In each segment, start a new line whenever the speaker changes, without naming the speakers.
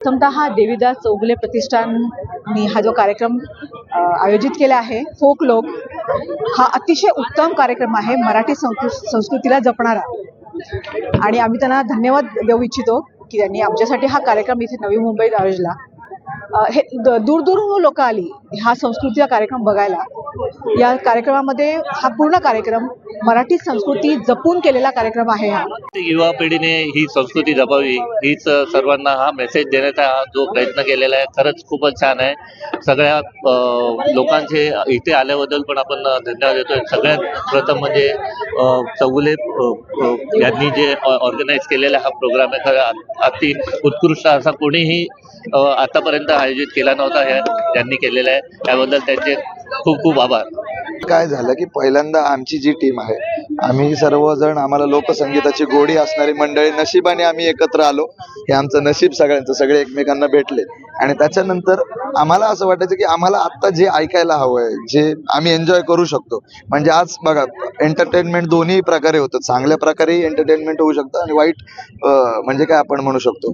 प्रथमतः देवीदास चौगुले प्रतिष्ठाननी हा जो कार्यक्रम आयोजित केला आहे, फोक लोक, हा अतिशय उत्तम कार्यक्रम आहे, मराठी संस्कृतीला जपणारा. आणि आम्ही त्यांना धन्यवाद देऊ इच्छितो की त्यांनी आमच्यासाठी हा कार्यक्रम इथे नवी मुंबईत आयोजला. हे दूरदूरून लोक आली हा संस्कृतीचा कार्यक्रम बघायला. या कार्यक्रमामध्ये हा पूर्ण कार्यक्रम मराठी संस्कृती जपून केलेला कार्यक्रम आहे. हा
युवा पिढीने ही संस्कृती जपावी हीच सर्वांना हा मेसेज देण्याचा जो प्रयत्न केलेला आहे, खरंच खूपच छान आहे. सगळ्या लोकांचे इथे आल्याबद्दल पण आपण धन्यवाद देतोय. सगळ्यात प्रथम म्हणजे चौगुले यांनी जे ऑर्गनाईज केलेला हा प्रोग्राम आहे, खरं अति उत्कृष्ट असा कोणीही आतापर्यंत आयोजित केला नव्हता. यांनी केलेला आहे, त्याबद्दल त्यांचे खूप खूप आभार.
काय झालं की पहिल्यांदा आमची जी टीम आहे, आम्ही सर्वजण आम्हाला लोकसंगीताची गोडी असणारी मंडळी नशिबाने आम्ही एकत्र आलो. हे आमचं नशीब सगळ्यांचं, सगळे एकमेकांना भेटले. आणि त्याच्यानंतर आम्हाला असं वाटायचं की आम्हाला आत्ता जे ऐकायला हवंय, जे आम्ही एन्जॉय करू शकतो. म्हणजे आज बघा, एंटरटेनमेंट दोन्ही प्रकारे होतं. चांगल्या प्रकारे एंटरटेनमेंट होऊ शकतं आणि वाईट म्हणजे काय आपण म्हणू शकतो.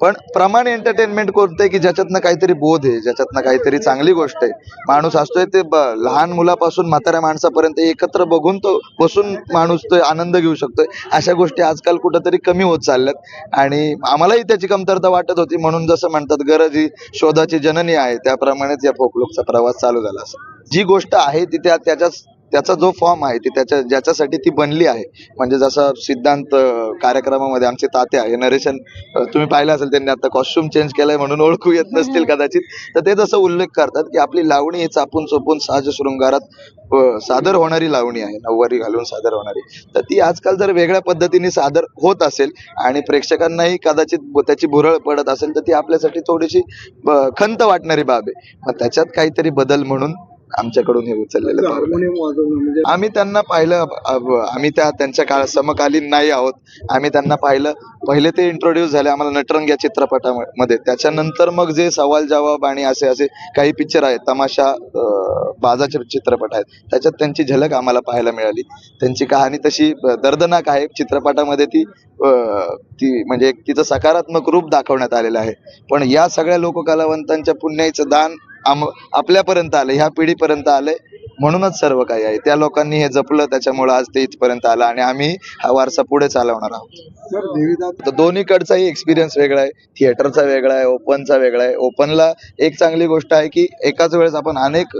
पण प्रमाण एंटरटेनमेंट कोणतं की ज्याच्यातनं काहीतरी बोध आहे, ज्याच्यातनं काहीतरी चांगली गोष्ट आहे. माणूस असतोय ते लहान मुलापासून म्हाताऱ्या माणसापर्यंत एकत्र बघून तो बसून माणूस तो आनंद घेऊ शकतोय. अशा गोष्टी आजकाल कुठंतरी कमी होत चालल्यात आणि आम्हालाही त्याची कमतरता वाटत होती. म्हणून जसं म्हणतात, गरज ही शोधाची जननी आहे, त्याप्रमाणेच या फोकलोकचा प्रवास चालू झाला. जी गोष्ट आहे ती त्याचा जो फॉर्म आहे ती ज्याच्यासाठी ती बनली आहे. म्हणजे जसं सिद्धांत कार्यक्रमामध्ये आमचे तात्या हे नरेशन तुम्ही पाहिलं असेल, त्यांनी आता कॉस्ट्युम चेंज केलंय म्हणून ओळखू येत नसतील कदाचित. तर ते जसं उल्लेख करतात की आपली लावणी ही चापून चोपून साज शृंगारात सादर होणारी लावणी आहे, नऊवारी घालून सादर होणारी. तर ती आजकाल जर वेगळ्या पद्धतीने सादर होत असेल आणि प्रेक्षकांनाही कदाचित त्याची भुरळ पडत असेल, तर ती आपल्यासाठी थोडीशी खंत वाटणारी बाब आहे. मग त्याच्यात काहीतरी बदल म्हणून आमच्याकडून हे उचललेलं. आम्ही त्यांना पाहिलं, आम्ही त्यांच्या काळात समकालीन नाही आहोत. आम्ही त्यांना पाहिलं, पहिले ते इंट्रोड्यूस झाले आम्हाला नटरंग या चित्रपटामध्ये. त्याच्यानंतर मग जे सवाल जवाब आणि असे काही पिक्चर आहेत, तमाशा बाजाचे चित्रपट आहेत, त्याच्यात त्यांची झलक आम्हाला पाहायला मिळाली. त्यांची कहाणी तशी दर्दनाक आहे. चित्रपटामध्ये ती म्हणजे तिचं सकारात्मक रूप दाखवण्यात आलेलं आहे. पण या सगळ्या लोककलावंतांच्या पुण्याचं दान आपल्यापर्यंत आलं, ह्या पिढीपर्यंत आलंय. म्हणूनच सर्व काही आहे. त्या लोकांनी हे जपलं, त्याच्यामुळे आज ते इथपर्यंत आलं आणि आम्ही हा वारसा पुढे चालवणार आहोत. तर दोन्हीकडचाही एक्सपिरियन्स वेगळा आहे. थिएटरचा वेगळा आहे, ओपनचा वेगळा आहे. ओपनला एक चांगली गोष्ट आहे की एकाच वेळेस आपण अनेक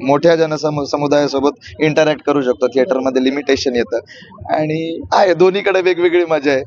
मोठ्या समुदायासोबत इंटरॅक्ट करू शकतो. थिएटरमध्ये लिमिटेशन येतं आणि आहे, दोन्हीकडे वेगवेगळी मजा आहे.